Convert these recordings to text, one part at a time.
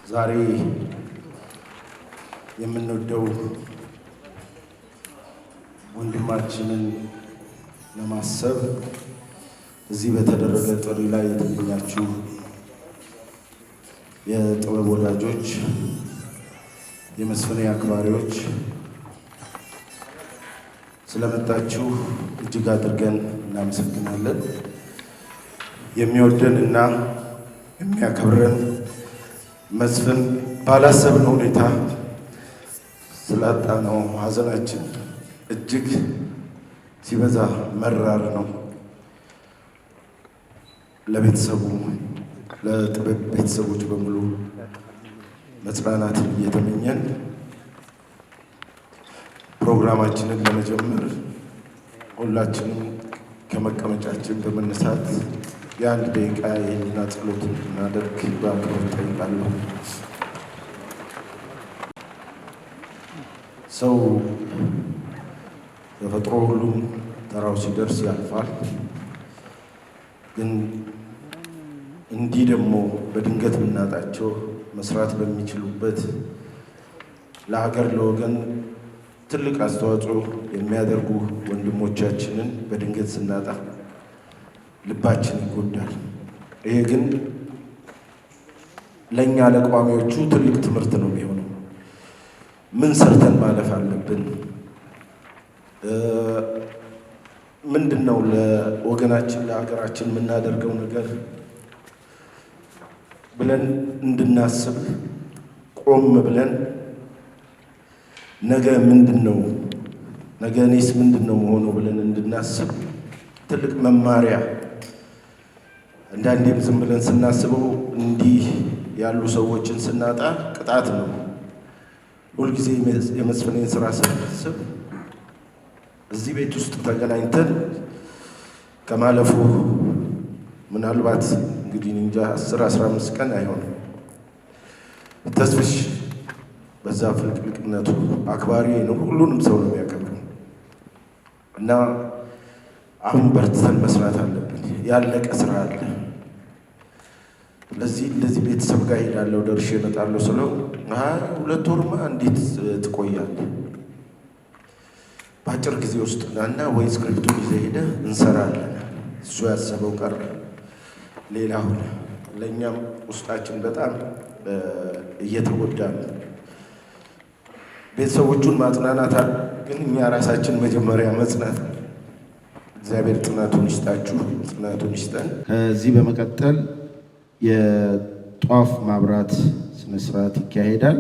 ዛሬ የምንወደው ወንድማችንን ለማሰብ እዚህ በተደረገ ጥሪ ላይ የተገኛችሁ የጥበብ ወዳጆች፣ የመስፈኔ አክባሪዎች ስለመጣችሁ እጅግ አድርገን እናመሰግናለን። የሚወደን እና የሚያከብረን መስፍን ባላሰብነው ሁኔታ ስላጣነው ሐዘናችን እጅግ ሲበዛ መራር ነው። ለቤተሰቡ ለጥበብ ቤተሰቦች በሙሉ መጽናናትን እየተመኘን ፕሮግራማችንን ለመጀመር ሁላችንም ከመቀመጫችን በመነሳት የአንድ ደቂቃ የህሊና ጸሎት እንድናደርግ በአክብሮት እጠይቃለሁ። ሰው ተፈጥሮ ሁሉም ተራው ሲደርስ ያልፋል። ግን እንዲህ ደግሞ በድንገት ብናጣቸው መስራት በሚችሉበት ለሀገር ለወገን ትልቅ አስተዋጽኦ የሚያደርጉ ወንድሞቻችንን በድንገት ስናጣ ልባችን ይጎዳል። ይሄ ግን ለእኛ ለቋሚዎቹ ትልቅ ትምህርት ነው የሚሆነው። ምን ሰርተን ማለፍ አለብን? ምንድን ነው ለወገናችን ለሀገራችን የምናደርገው ነገር ብለን እንድናስብ ቆም ብለን ነገ ምንድን ነው ነገ እኔስ ምንድን ነው መሆኑ ብለን እንድናስብ ትልቅ መማሪያ። አንዳንዴም ዝም ብለን ስናስበው እንዲህ ያሉ ሰዎችን ስናጣ ቅጣት ነው። ሁልጊዜ የመስፍኔን ስራ ስናስብ እዚህ ቤት ውስጥ ተገናኝተን ከማለፉ ምናልባት እንግዲህ እንጃ 10-15 ቀን አይሆንም። ተስፍሽ በዛ ፍልቅልቅነቱ አክባሪ ነው፣ ሁሉንም ሰው ነው የሚያከብረው እና አሁን በርትተን መስራት አለብን። ያለቀ ስራ አለ። ለዚህ ቤተሰብ ጋር ሄዳለሁ ደርሼ እመጣለሁ ስለው 2 ወርማ እንዴት ትቆያለህ? በአጭር ጊዜ ውስጥ ናና ወይ ስክሪፕቱን ይዘህ ሄደህ እንሰራለን። እሱ ያሰበው ቀረ፣ ሌላ ሆነ። ለእኛም ውስጣችን በጣም እየተጎዳ ነው። ቤተሰቦቹን ማጽናናት ግን እኛ ራሳችን መጀመሪያ መጽናት። እግዚአብሔር ጽናቱን ይስጣችሁ፣ ጽናቱን ይስጠን። ከዚህ በመቀጠል የጧፍ ማብራት ስነስርዓት ይካሄዳል።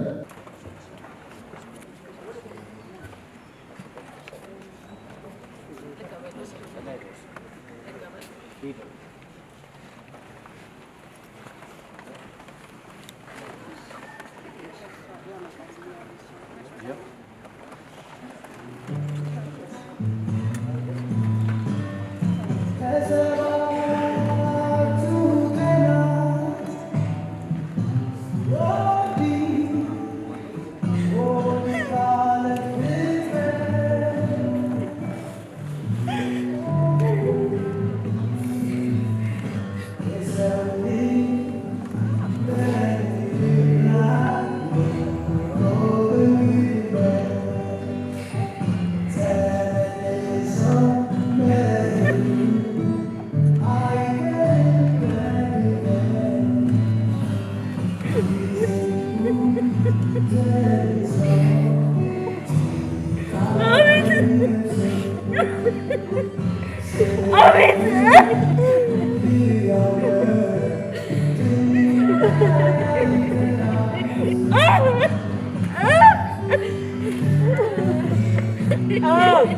Ah!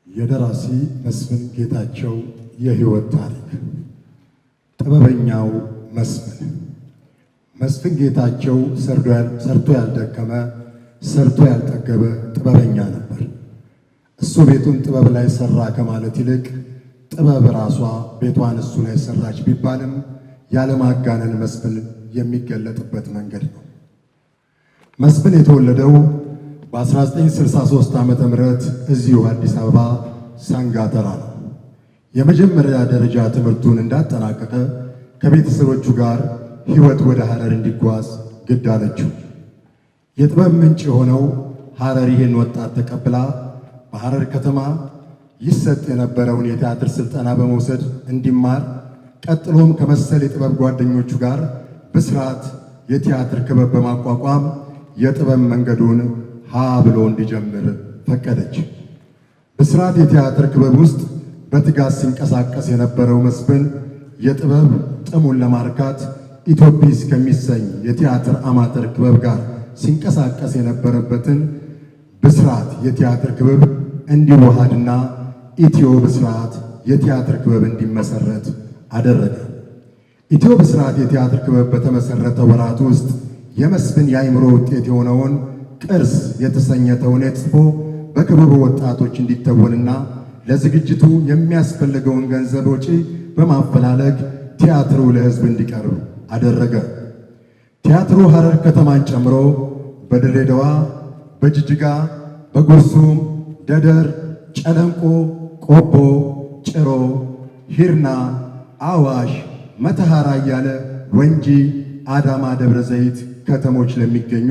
የደራሲ መስፍን ጌታቸው የሕይወት ታሪክ። ጥበበኛው መስፍን። መስፍን ጌታቸው ሰርቶ ያልደከመ ሰርቶ ያልጠገበ ጥበበኛ ነበር። እሱ ቤቱን ጥበብ ላይ ሰራ ከማለት ይልቅ ጥበብ ራሷ ቤቷን እሱ ላይ ሰራች ቢባልም ያለማጋነን መስፍን የሚገለጥበት መንገድ ነው። መስፍን የተወለደው በ1963 ዓመተ ምህረት እዚሁ አዲስ አበባ ሳንጋተራ ነው። የመጀመሪያ ደረጃ ትምህርቱን እንዳጠናቀቀ ከቤተሰቦቹ ጋር ሕይወት ወደ ሐረር እንዲጓዝ ግድ አለችው። የጥበብ ምንጭ የሆነው ሐረር ይህን ወጣት ተቀብላ በሐረር ከተማ ይሰጥ የነበረውን የቲያትር ስልጠና በመውሰድ እንዲማር፣ ቀጥሎም ከመሰል የጥበብ ጓደኞቹ ጋር ብስራት የቲያትር ክበብ በማቋቋም የጥበብ መንገዱን ሀ ብሎ እንዲጀምር ፈቀደች። ብስራት የቲያትር ክበብ ውስጥ በትጋት ሲንቀሳቀስ የነበረው መስፍን የጥበብ ጥሙን ለማርካት ኢትዮጲስ ከሚሰኝ የቲያትር አማተር ክበብ ጋር ሲንቀሳቀስ የነበረበትን ብስራት የቲያትር ክበብ እንዲዋሃድና ኢትዮ ብስራት የቲያትር ክበብ እንዲመሰረት አደረገ። ኢትዮ ብስራት የቲያትር ክበብ በተመሰረተ ወራት ውስጥ የመስፍን የአእምሮ ውጤት የሆነውን ቅርስ የተሰኘ ተውኔት ጽፎ በክበቡ ወጣቶች እንዲተወንና ለዝግጅቱ የሚያስፈልገውን ገንዘብ ወጪ በማፈላለግ ቲያትሩ ለሕዝብ እንዲቀርብ አደረገ። ቲያትሩ ሐረር ከተማን ጨምሮ በድሬዳዋ፣ በጅጅጋ፣ በጉርሱም፣ ደደር፣ ጨለንቆ፣ ቆቦ፣ ጭሮ፣ ሂርና፣ አዋሽ፣ መተሐራ እያለ ወንጂ፣ አዳማ፣ ደብረ ዘይት ከተሞች ለሚገኙ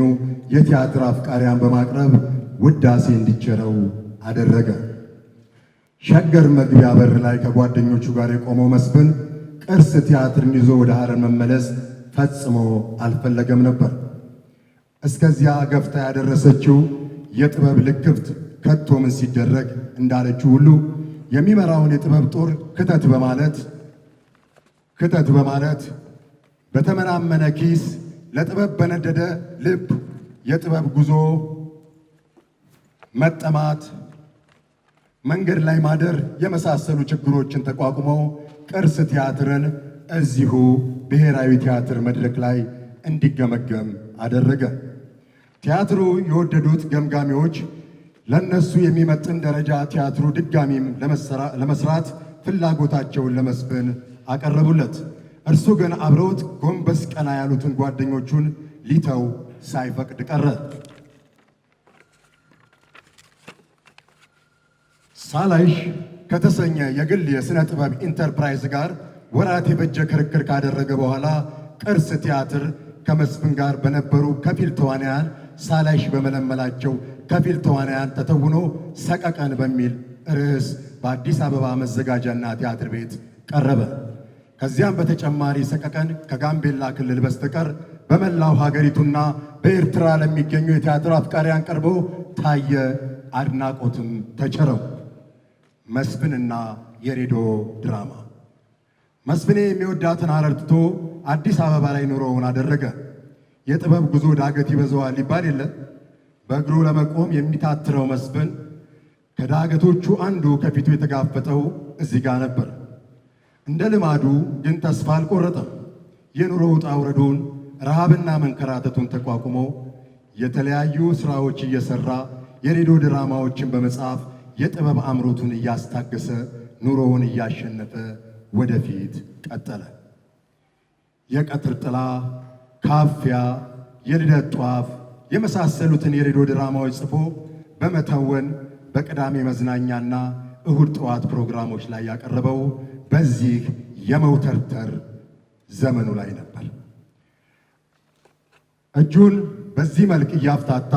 የቲያትር አፍቃሪያን በማቅረብ ውዳሴ እንዲቸረው አደረገ። ሸገር መግቢያ በር ላይ ከጓደኞቹ ጋር የቆመው መስፍን ቅርስ ቲያትርን ይዞ ወደ ሐረር መመለስ ፈጽሞ አልፈለገም ነበር። እስከዚያ ገፍታ ያደረሰችው የጥበብ ልክፍት ከቶ ምን ሲደረግ እንዳለችው ሁሉ የሚመራውን የጥበብ ጦር ክተት በማለት በተመናመነ ኪስ ለጥበብ በነደደ ልብ የጥበብ ጉዞ መጠማት፣ መንገድ ላይ ማደር የመሳሰሉ ችግሮችን ተቋቁመው ቅርስ ቲያትርን እዚሁ ብሔራዊ ቲያትር መድረክ ላይ እንዲገመገም አደረገ። ቲያትሩ የወደዱት ገምጋሚዎች ለነሱ የሚመጥን ደረጃ ቲያትሩ ድጋሚም ለመስራት ፍላጎታቸውን ለመስፍን አቀረቡለት። እርሱ ግን አብረውት ጎንበስ ቀና ያሉትን ጓደኞቹን ሊተው ሳይፈቅድ ቀረ። ሳላይሽ ከተሰኘ የግል የሥነ ጥበብ ኢንተርፕራይዝ ጋር ወራት የፈጀ ክርክር ካደረገ በኋላ ቅርስ ቲያትር ከመስፍን ጋር በነበሩ ከፊል ተዋናያን ሳላይሽ በመለመላቸው ከፊል ተዋናያን ተተውኖ ሰቀቀን በሚል ርዕስ በአዲስ አበባ መዘጋጃና ቲያትር ቤት ቀረበ። ከዚያም በተጨማሪ ሰቀቀን ከጋምቤላ ክልል በስተቀር በመላው ሀገሪቱና በኤርትራ ለሚገኙ የቲያትር አፍቃሪያን ቀርቦ ታየ፣ አድናቆትም ተቸረው። መስፍንና የሬዲዮ ድራማ። መስፍኔ የሚወዳትን ሀረር ትቶ አዲስ አበባ ላይ ኑሮውን አደረገ። የጥበብ ጉዞ ዳገት ይበዛዋል ይባል የለ። በእግሩ ለመቆም የሚታትረው መስፍን ከዳገቶቹ አንዱ ከፊቱ የተጋፈጠው እዚህ ጋር ነበር። እንደ ልማዱ ግን ተስፋ አልቆረጠም። የኑሮ ውጣ ውረዱን፣ ረሃብና መንከራተቱን ተቋቁሞ የተለያዩ ሥራዎች እየሠራ የሬዲዮ ድራማዎችን በመጻፍ የጥበብ አምሮቱን እያስታገሰ ኑሮውን እያሸነፈ ወደፊት ቀጠለ። የቀትር ጥላ፣ ካፊያ፣ የልደት ጧፍ የመሳሰሉትን የሬዲዮ ድራማዎች ጽፎ በመተወን በቅዳሜ መዝናኛና እሁድ ጠዋት ፕሮግራሞች ላይ ያቀረበው በዚህ የመውተርተር ዘመኑ ላይ ነበር። እጁን በዚህ መልክ እያፍታታ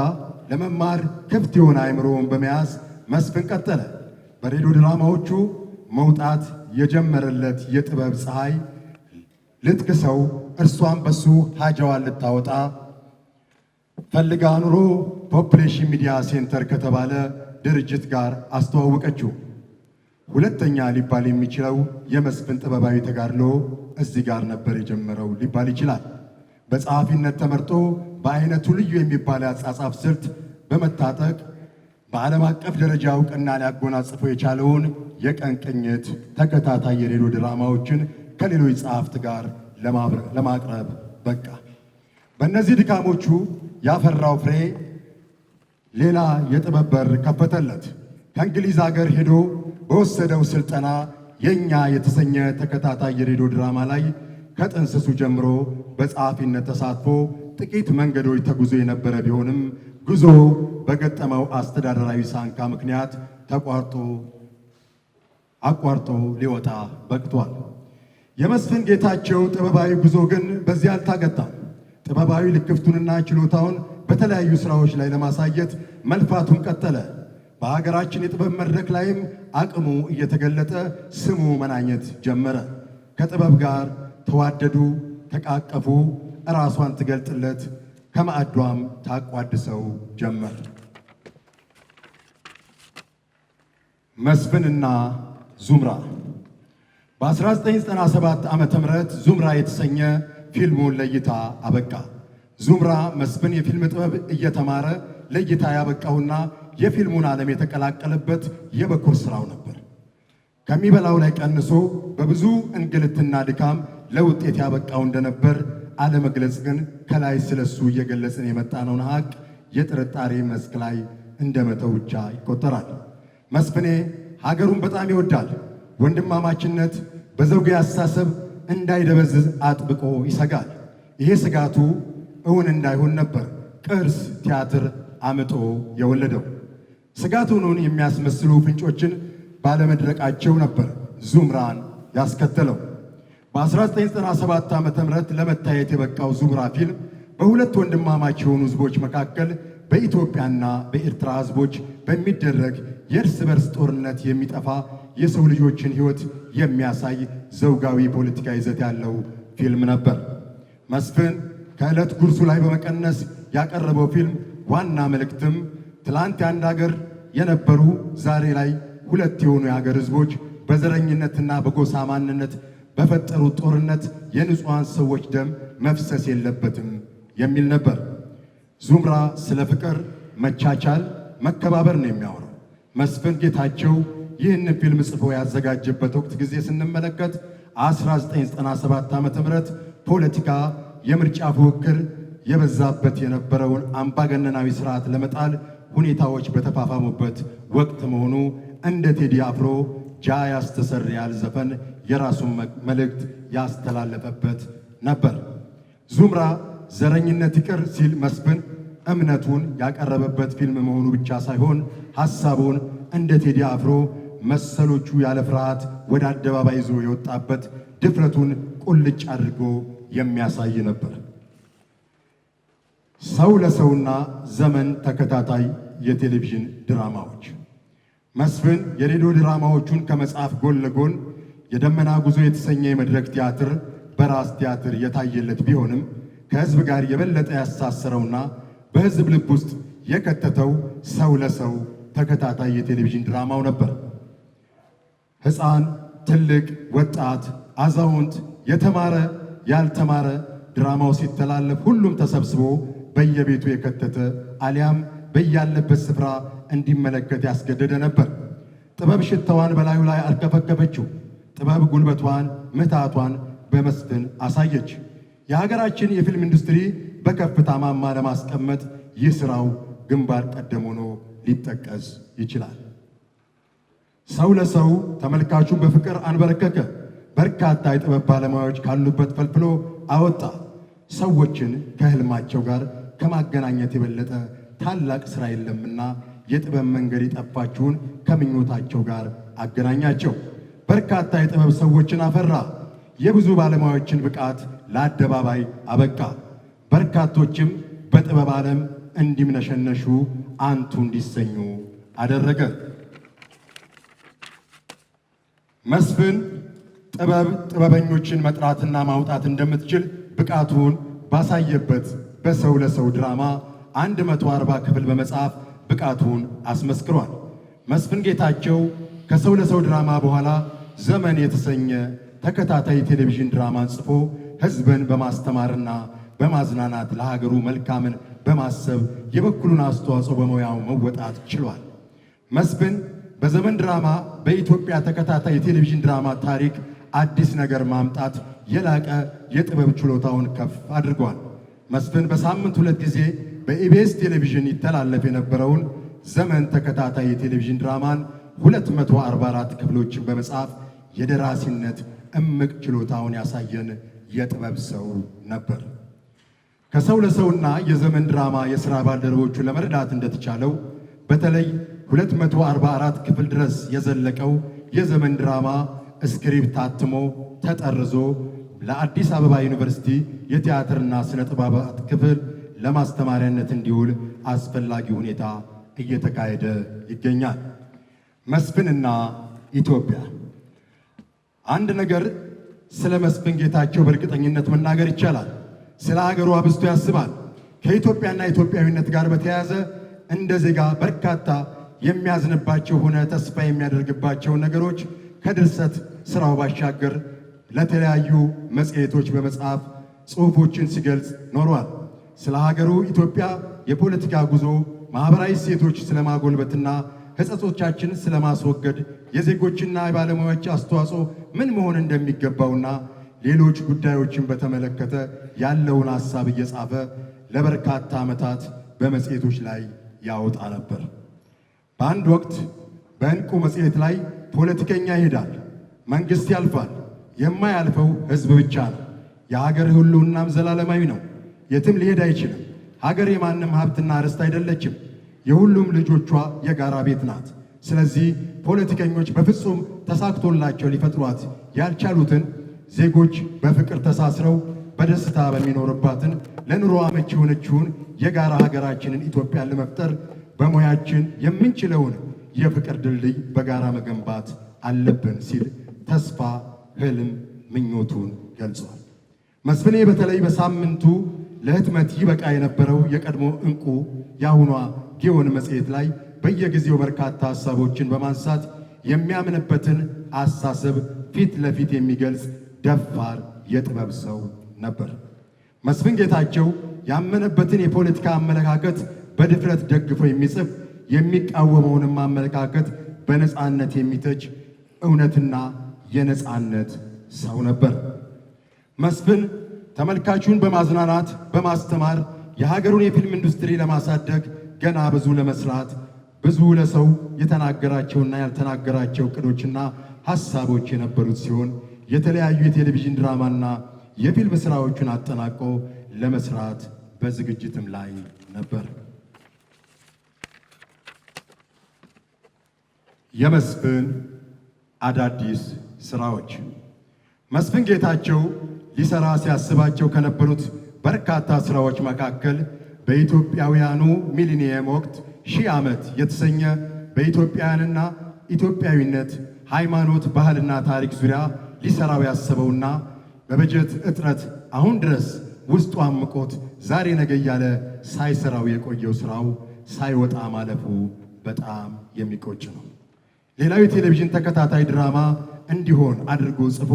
ለመማር ክፍት የሆነ አእምሮውን በመያዝ መስፍን ቀጠለ። በሬዲዮ ድራማዎቹ መውጣት የጀመረለት የጥበብ ፀሐይ ልትክሰው፣ እርሷን በሱ ሀጃዋን ልታወጣ ፈልጋ ኑሮ ፖፕሌሽን ሚዲያ ሴንተር ከተባለ ድርጅት ጋር አስተዋወቀችው። ሁለተኛ ሊባል የሚችለው የመስፍን ጥበባዊ ተጋድሎ እዚህ ጋር ነበር የጀመረው ሊባል ይችላል። በጸሐፊነት ተመርጦ በአይነቱ ልዩ የሚባል የአጻጻፍ ስልት በመታጠቅ በዓለም አቀፍ ደረጃ እውቅና ሊያጎናጽፈው የቻለውን የቀን ቅኝት ተከታታይ የሬዲዮ ድራማዎችን ከሌሎች ጸሐፍት ጋር ለማቅረብ በቃ። በእነዚህ ድካሞቹ ያፈራው ፍሬ ሌላ የጥበብ በር ከፈተለት። ከእንግሊዝ አገር ሄዶ በወሰደው ስልጠና የኛ የተሰኘ ተከታታይ የሬዲዮ ድራማ ላይ ከጥንስሱ ጀምሮ በጸሐፊነት ተሳትፎ ጥቂት መንገዶች ተጉዞ የነበረ ቢሆንም ጉዞ በገጠመው አስተዳደራዊ ሳንካ ምክንያት አቋርጦ ሊወጣ በቅቷል። የመስፍን ጌታቸው ጥበባዊ ጉዞ ግን በዚህ አልታገታም። ጥበባዊ ልክፍቱንና ችሎታውን በተለያዩ ሥራዎች ላይ ለማሳየት መልፋቱን ቀጠለ። በሀገራችን የጥበብ መድረክ ላይም አቅሙ እየተገለጠ ስሙ መናኘት ጀመረ። ከጥበብ ጋር ተዋደዱ፣ ተቃቀፉ፣ ራሷን ትገልጥለት፣ ከማዕዷም ታቋድሰው ጀመር። መስፍንና ዙምራ በ1997 ዓመተ ምህረት ዙምራ የተሰኘ ፊልሙን ለእይታ አበቃ። ዙምራ መስፍን የፊልም ጥበብ እየተማረ ለእይታ ያበቃውና የፊልሙን ዓለም የተቀላቀለበት የበኩር ሥራው ነበር። ከሚበላው ላይ ቀንሶ በብዙ እንግልትና ድካም ለውጤት ያበቃው እንደነበር አለመግለጽ ግን ከላይ ስለሱ እየገለጽን የመጣነውን ሀቅ የጥርጣሬ መስክ ላይ እንደመተው ብቻ ይቆጠራል። መስፍኔ ሀገሩን በጣም ይወዳል። ወንድማማችነት በዘውጌ አስተሳሰብ እንዳይደበዝዝ አጥብቆ ይሰጋል። ይሄ ስጋቱ እውን እንዳይሆን ነበር ቅርስ ቲያትር አምጦ የወለደው። ስጋቱን የሚያስመስሉ ፍንጮችን ባለመድረቃቸው ነበር ዙምራን ያስከተለው። በ1997 ዓ.ም ለመታየት የበቃው ዙምራ ፊልም በሁለት ወንድማማች የሆኑ ሕዝቦች መካከል በኢትዮጵያና በኤርትራ ሕዝቦች በሚደረግ የእርስ በርስ ጦርነት የሚጠፋ የሰው ልጆችን ሕይወት የሚያሳይ ዘውጋዊ ፖለቲካ ይዘት ያለው ፊልም ነበር። መስፍን ከዕለት ጉርሱ ላይ በመቀነስ ያቀረበው ፊልም ዋና መልእክትም ትላንት የአንድ ሀገር የነበሩ ዛሬ ላይ ሁለት የሆኑ የሀገር ሕዝቦች በዘረኝነትና በጎሳ ማንነት በፈጠሩት ጦርነት የንጹሐን ሰዎች ደም መፍሰስ የለበትም የሚል ነበር። ዙምራ ስለ ፍቅር፣ መቻቻል፣ መከባበር ነው የሚያወራው። መስፍን ጌታቸው ይህንን ፊልም ጽፎ ያዘጋጀበት ወቅት ጊዜ ስንመለከት 1997 ዓ.ም ፖለቲካ፣ የምርጫ ፉክክር የበዛበት የነበረውን አምባገነናዊ ስርዓት ለመጣል ሁኔታዎች በተፋፋሙበት ወቅት መሆኑ እንደ ቴዲ አፍሮ ጃ ያስተሰርያል ዘፈን የራሱን መልእክት ያስተላለፈበት ነበር። ዙምራ ዘረኝነት ይቅር ሲል መስፍን እምነቱን ያቀረበበት ፊልም መሆኑ ብቻ ሳይሆን ሐሳቡን እንደ ቴዲ አፍሮ መሰሎቹ ያለ ፍርሃት ወደ አደባባይ ይዞ የወጣበት ድፍረቱን ቁልጭ አድርጎ የሚያሳይ ነበር። ሰው ለሰውና ዘመን ተከታታይ የቴሌቪዥን ድራማዎች። መስፍን የሬዲዮ ድራማዎቹን ከመጽሐፍ ጎን ለጎን የደመና ጉዞ የተሰኘ የመድረክ ቲያትር በራስ ቲያትር የታየለት ቢሆንም ከሕዝብ ጋር የበለጠ ያሳሰረውና በሕዝብ ልብ ውስጥ የከተተው ሰው ለሰው ተከታታይ የቴሌቪዥን ድራማው ነበር። ሕፃን፣ ትልቅ፣ ወጣት፣ አዛውንት፣ የተማረ፣ ያልተማረ ድራማው ሲተላለፍ ሁሉም ተሰብስቦ በየቤቱ የከተተ አሊያም በያለበት ስፍራ እንዲመለከት ያስገደደ ነበር። ጥበብ ሽታዋን በላዩ ላይ አልከፈከፈችው። ጥበብ ጉልበቷን፣ ምታቷን በመስፍን አሳየች። የሀገራችን የፊልም ኢንዱስትሪ በከፍታ ማማ ለማስቀመጥ ይህ ሥራው ግንባር ቀደም ሆኖ ሊጠቀስ ይችላል። ሰው ለሰው ተመልካቹን በፍቅር አንበረከከ። በርካታ የጥበብ ባለሙያዎች ካሉበት ፈልፍሎ አወጣ። ሰዎችን ከህልማቸው ጋር ከማገናኘት የበለጠ ታላቅ ሥራ የለምና የጥበብ መንገድ የጠፋችውን ከምኞታቸው ጋር አገናኛቸው። በርካታ የጥበብ ሰዎችን አፈራ። የብዙ ባለሙያዎችን ብቃት ለአደባባይ አበቃ። በርካቶችም በጥበብ ዓለም እንዲምነሸነሹ አንቱ እንዲሰኙ አደረገ። መስፍን ጥበብ ጥበበኞችን መጥራትና ማውጣት እንደምትችል ብቃቱን ባሳየበት በሰው ለሰው ድራማ 140 ክፍል በመጻፍ ብቃቱን አስመስክሯል። መስፍን ጌታቸው ከሰው ለሰው ድራማ በኋላ ዘመን የተሰኘ ተከታታይ ቴሌቪዥን ድራማን ጽፎ ሕዝብን በማስተማርና በማዝናናት ለሀገሩ መልካምን በማሰብ የበኩሉን አስተዋጽኦ በሙያው መወጣት ችሏል። መስፍን በዘመን ድራማ በኢትዮጵያ ተከታታይ የቴሌቪዥን ድራማ ታሪክ አዲስ ነገር ማምጣት የላቀ የጥበብ ችሎታውን ከፍ አድርጓል። መስፍን በሳምንት 2 ጊዜ በኢቢኤስ ቴሌቪዥን ይተላለፍ የነበረውን ዘመን ተከታታይ የቴሌቪዥን ድራማን 244 ክፍሎችን በመጻፍ የደራሲነት እምቅ ችሎታውን ያሳየን የጥበብ ሰው ነበር። ከሰው ለሰውና የዘመን ድራማ የሥራ ባልደረቦቹ ለመረዳት እንደተቻለው በተለይ 244 ክፍል ድረስ የዘለቀው የዘመን ድራማ ስክሪፕት ታትሞ ተጠርዞ ለአዲስ አበባ ዩኒቨርሲቲ የቲያትርና ስነ ጥበባት ክፍል ለማስተማሪያነት እንዲውል አስፈላጊ ሁኔታ እየተካሄደ ይገኛል። መስፍንና ኢትዮጵያ። አንድ ነገር ስለ መስፍን ጌታቸው በእርግጠኝነት መናገር ይቻላል። ስለ ሀገሩ አብዝቶ ያስባል። ከኢትዮጵያና ኢትዮጵያዊነት ጋር በተያያዘ እንደ ዜጋ በርካታ የሚያዝንባቸው ሆነ ተስፋ የሚያደርግባቸው ነገሮች ከድርሰት ስራው ባሻገር ለተለያዩ መጽሔቶች በመጻፍ ጽሑፎችን ሲገልጽ ኖሯል። ስለ ሀገሩ ኢትዮጵያ የፖለቲካ ጉዞ፣ ማኅበራዊ እሴቶች ስለማጎልበትና ሕጸጾቻችን ስለማስወገድ፣ የዜጎችና የባለሙያዎች አስተዋጽኦ ምን መሆን እንደሚገባውና ሌሎች ጉዳዮችን በተመለከተ ያለውን ሐሳብ እየጻፈ ለበርካታ ዓመታት በመጽሔቶች ላይ ያወጣ ነበር። በአንድ ወቅት በዕንቁ መጽሔት ላይ ፖለቲከኛ ይሄዳል፣ መንግሥት ያልፋል፣ የማያልፈው ሕዝብ ብቻ ነው። የሀገር ሕልውናም ዘላለማዊ ነው፣ የትም ሊሄድ አይችልም። ሀገር የማንም ሀብትና ርስት አይደለችም፣ የሁሉም ልጆቿ የጋራ ቤት ናት። ስለዚህ ፖለቲከኞች በፍጹም ተሳክቶላቸው ሊፈጥሯት ያልቻሉትን ዜጎች በፍቅር ተሳስረው በደስታ በሚኖርባትን ለኑሮ አመቺ የሆነችውን የጋራ ሀገራችንን ኢትዮጵያን ለመፍጠር በሙያችን የምንችለውን የፍቅር ድልድይ በጋራ መገንባት አለብን ሲል ተስፋ፣ ህልም፣ ምኞቱን ገልጿል። መስፍኔ በተለይ በሳምንቱ ለህትመት ይበቃ የነበረው የቀድሞ ዕንቁ የአሁኗ ጊዮን መጽሔት ላይ በየጊዜው በርካታ ሐሳቦችን በማንሳት የሚያምንበትን አሳሰብ ፊት ለፊት የሚገልጽ ደፋር የጥበብ ሰው ነበር። መስፍን ጌታቸው ያመነበትን የፖለቲካ አመለካከት በድፍረት ደግፎ የሚጽፍ የሚቃወመውንም አመለካከት በነፃነት የሚተች እውነትና የነፃነት ሰው ነበር። መስፍን ተመልካቹን በማዝናናት በማስተማር የሀገሩን የፊልም ኢንዱስትሪ ለማሳደግ ገና ብዙ ለመስራት ብዙ ለሰው የተናገራቸውና ያልተናገራቸው ዕቅዶችና ሐሳቦች የነበሩት ሲሆን የተለያዩ የቴሌቪዥን ድራማና የፊልም ስራዎችን አጠናቆ ለመስራት በዝግጅትም ላይ ነበር። የመስፍን አዳዲስ ስራዎች። መስፍን ጌታቸው ሊሰራ ሲያስባቸው ከነበሩት በርካታ ስራዎች መካከል በኢትዮጵያውያኑ ሚሊኒየም ወቅት 1000 ዓመት የተሰኘ በኢትዮጵያውያንና ኢትዮጵያዊነት ሃይማኖት፣ ባህልና ታሪክ ዙሪያ ሊሰራው ያሰበውና በበጀት እጥረት አሁን ድረስ ውስጡ አምቆት ዛሬ ነገ እያለ ሳይሰራው የቆየው ስራው ሳይወጣ ማለፉ በጣም የሚቆጭ ነው። ሌላው የቴሌቪዥን ተከታታይ ድራማ እንዲሆን አድርጎ ጽፎ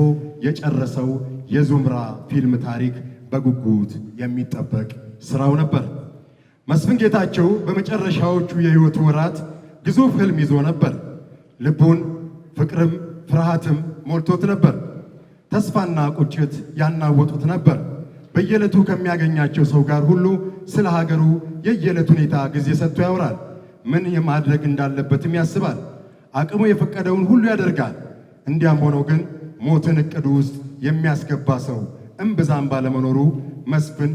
የጨረሰው የዙምራ ፊልም ታሪክ በጉጉት የሚጠበቅ ስራው ነበር። መስፍን ጌታቸው በመጨረሻዎቹ የህይወቱ ወራት ግዙፍ ህልም ይዞ ነበር። ልቡን ፍቅርም ፍርሃትም ሞልቶት ነበር። ተስፋና ቁጭት ያናወጡት ነበር። በየዕለቱ ከሚያገኛቸው ሰው ጋር ሁሉ ስለ ሀገሩ የየዕለት ሁኔታ ጊዜ ሰጥቶ ያወራል። ምን የማድረግ እንዳለበትም ያስባል። አቅሙ የፈቀደውን ሁሉ ያደርጋል። እንዲያም ሆኖ ግን ሞትን እቅዱ ውስጥ የሚያስገባ ሰው እምብዛም ባለመኖሩ መስፍን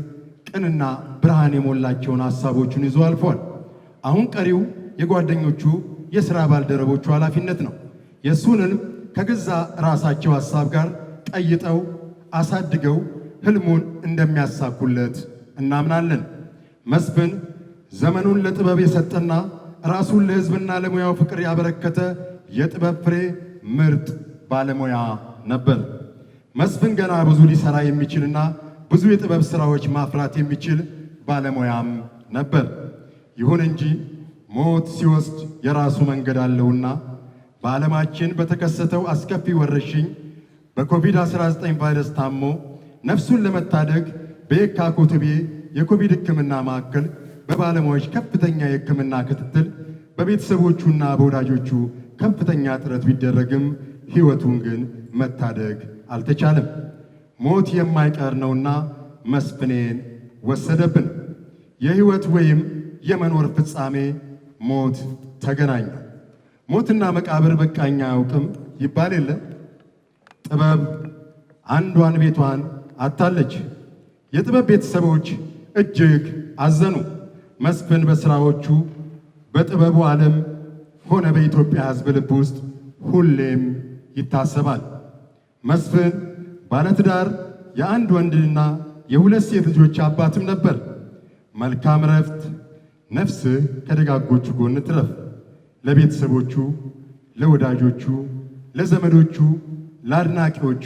ቅንና ብርሃን የሞላቸውን ሐሳቦቹን ይዞ አልፏል። አሁን ቀሪው የጓደኞቹ የሥራ ባልደረቦቹ ኃላፊነት ነው። የእሱንም ከገዛ ራሳቸው ሐሳብ ጋር ቀይጠው አሳድገው ህልሙን እንደሚያሳኩለት እናምናለን። መስፍን ዘመኑን ለጥበብ የሰጠና ራሱን ለሕዝብና ለሙያው ፍቅር ያበረከተ የጥበብ ፍሬ ምርጥ ባለሙያ ነበር። መስፍን ገና ብዙ ሊሰራ የሚችልና ብዙ የጥበብ ስራዎች ማፍራት የሚችል ባለሙያም ነበር። ይሁን እንጂ ሞት ሲወስድ የራሱ መንገድ አለውና በዓለማችን በተከሰተው አስከፊ ወረርሽኝ በኮቪድ-19 ቫይረስ ታሞ ነፍሱን ለመታደግ በየካ ኮተቤ የኮቪድ ሕክምና ማዕከል በባለሙያዎች ከፍተኛ የሕክምና ክትትል በቤተሰቦቹና በወዳጆቹ ከፍተኛ ጥረት ቢደረግም ሕይወቱን ግን መታደግ አልተቻለም። ሞት የማይቀር ነውና መስፍኔን ወሰደብን። የሕይወት ወይም የመኖር ፍጻሜ ሞት ተገናኘ። ሞትና መቃብር በቃኝ አያውቅም ይባል የለ። ጥበብ አንዷን ቤቷን አታለች። የጥበብ ቤተሰቦች እጅግ አዘኑ። መስፍን በስራዎቹ በጥበቡ ዓለም ሆነ በኢትዮጵያ ሕዝብ ልብ ውስጥ ሁሌም ይታሰባል። መስፍን ባለትዳር የአንድ ወንድና የሁለት ሴት ልጆች አባትም ነበር። መልካም ረፍት፣ ነፍስህ ከደጋጎቹ ጎን ትረፍ። ለቤተሰቦቹ፣ ለወዳጆቹ፣ ለዘመዶቹ፣ ለአድናቂዎቹ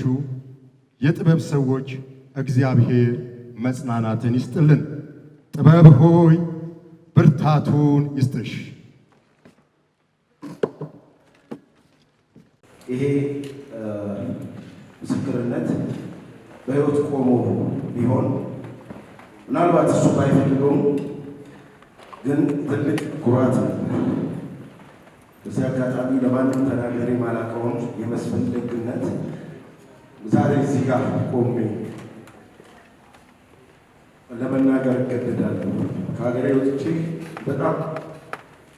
የጥበብ ሰዎች እግዚአብሔር መጽናናትን ይስጥልን። ጥበብ ሆይ ብርታቱን ይስጥሽ። ይሄ ምስክርነት በሕይወት ቆሞ ቢሆን ምናልባት እሱ ባይፈልገውም ግን ትልቅ ኩራት ነው። በዚህ አጋጣሚ ለማንም ተናገሬ ማላውቀውን የመስፍን ደግነት ዛሬ እዚህ ጋር ቆሜ ለመናገር እገደዳለሁ። ከሀገሬ ወጥቼ በጣም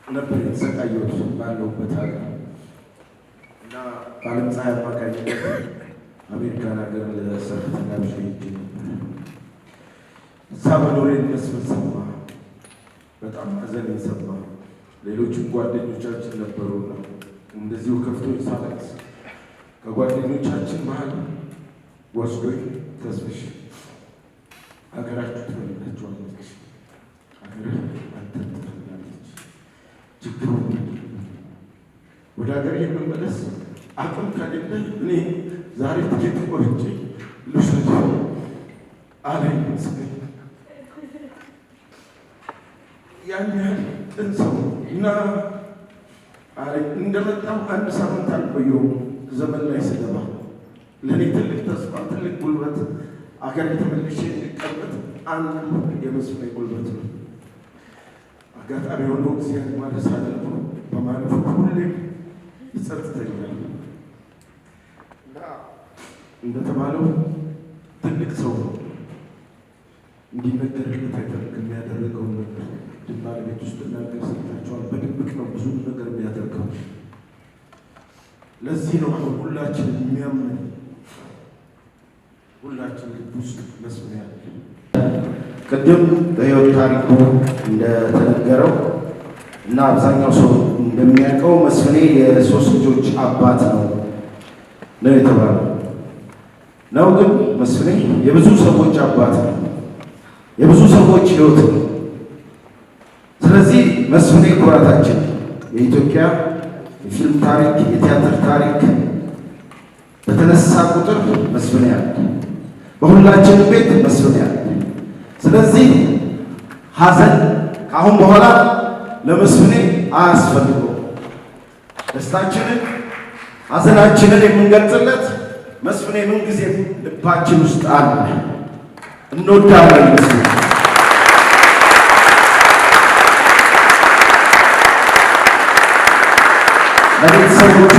ነበር የተሰቃየሁት ባለሁበት ሀገር እና በዓለም ፀሐይ አማካኝነት አሜሪካን ሀገር ለሰርግ ተጋብዤ ሄጄ ነበር። እዛ መኖሬን መስፍን ሰማ፣ በጣም ሐዘኔን ሰማ። ሌሎችም ጓደኞቻችን ነበሩና እንደዚሁ ከፍቶኝ ሳለቅስ ከጓደኞቻችን መሀል ወስዶኝ ተስፍሽ ሀገራችሁ ትፈልጋችኋለች፣ ሀገር አንተን ትፈልጋለች፣ ችግሩ ወደ ሀገር የመመለስ አቅም ከሌለ እኔ ዛሬ ትኬት ቆርጬ ልውሰድ አለኝ። መስፍን ያን ያህል ቅን ሰው እና እንደመጣሁ አንድ ሳምንት አልቆየሁም። ዘመን ላይ ስገባ ለእኔ ትልቅ ተስፋ፣ ትልቅ ጉልበት አገር የተመልሼ እንድቀመጥ አንዱ የመስፍን ጉልበት ነው። አጋጣሚ የሆነው እግዚአብሔር ማለት አለሁ በማለፉ ሁሌም ይጸጥተኛል እና እንደተባለው ትልቅ ሰው ነው። እንዲነገርለት አይፈልግም። ያደረገውን ነገር ድንባል ቤት ውስጥ እናገር ሰጥታቸዋል። በድብቅ ነው ብዙ ነገር የሚያደርገው። ለዚህ ነው አሁን ሁላችን የሚያምን ሁላችን ልብ ውስጥ መስፍኔ አለ። ቅድም በሕይወት ታሪኩ እንደተነገረው እና አብዛኛው ሰው እንደሚያውቀው መስፍኔ የ3 ልጆች አባት ነው የተባለው ነው። ግን መስፍኔ የብዙ ሰዎች አባት ነው፣ የብዙ ሰዎች ሕይወት ነው። ስለዚህ መስፍኔ ኩራታችን፣ የኢትዮጵያ የፊልም ታሪክ፣ የቲያትር ታሪክ በተነሳ ቁጥር መስፍኔ አለ፣ በሁላችን ቤት መስፍኔ አለ። ስለዚህ ሐዘን ከአሁን በኋላ ለመስፍኔ አያስፈልገው። ደስታችንን ሐዘናችንን የምንገልጽለት መስፍኔ ምን ጊዜ ልባችን ውስጥ አለ። እንወዳለን መስፍኔ። ለቤተሰቦቹ፣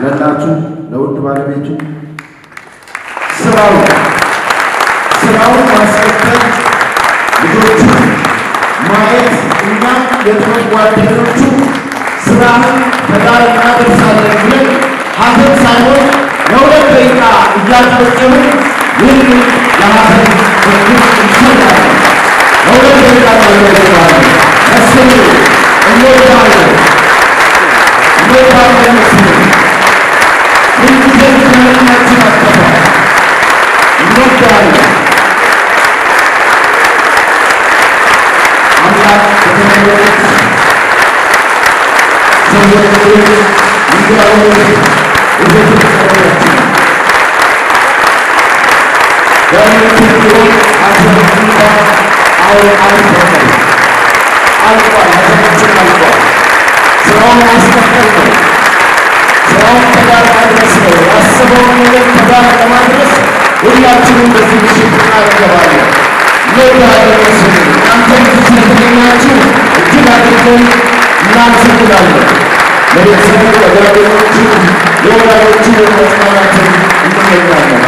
ለእናቱ፣ ለውድ ባለቤቱ ስራውን ማስቀጠል፣ ልጆቹ ማየት እና የጥበብ ጓደኞቹ ስራህን ከዳር እናደርሳለን ብለን ሐዘን ሳይሆን ለ2 ደቂቃ እያጨበጨብን ይህንን የሐዘን ድግስ እንሰራለን። ለ2 ደቂቃ እናጨበጭባለን። መስፍኔ እንወዳለን፣ እንወዳለን መስፍኔ። ሁልጊዜም ከህሊናችን አትጠፋም። እንወዳለን። አምላክ በተመለከት ሰዎች እንዲያወሩ እየተቀበላችሁ በምትሆን አዘንታ አልፏል። ሐዘናችን አልፏል። ስራውን ማስቀጠል ነው። ስራውን ከዳር ማድረስ ነው። ያሰበውን ነገር ከዳር ለማድረስ ሁላችንም በዚህ ምሽት ቃል እንገባለን። እንወዳለን መስፍኔ። እናንተም ስለተገኛችሁ እጅግ አድርገን እናመሰግናለን። ለቤተሰቡ፣ ለጓደኞቹ፣ ለወዳጆቹ መጽናናትን እንመኛለን።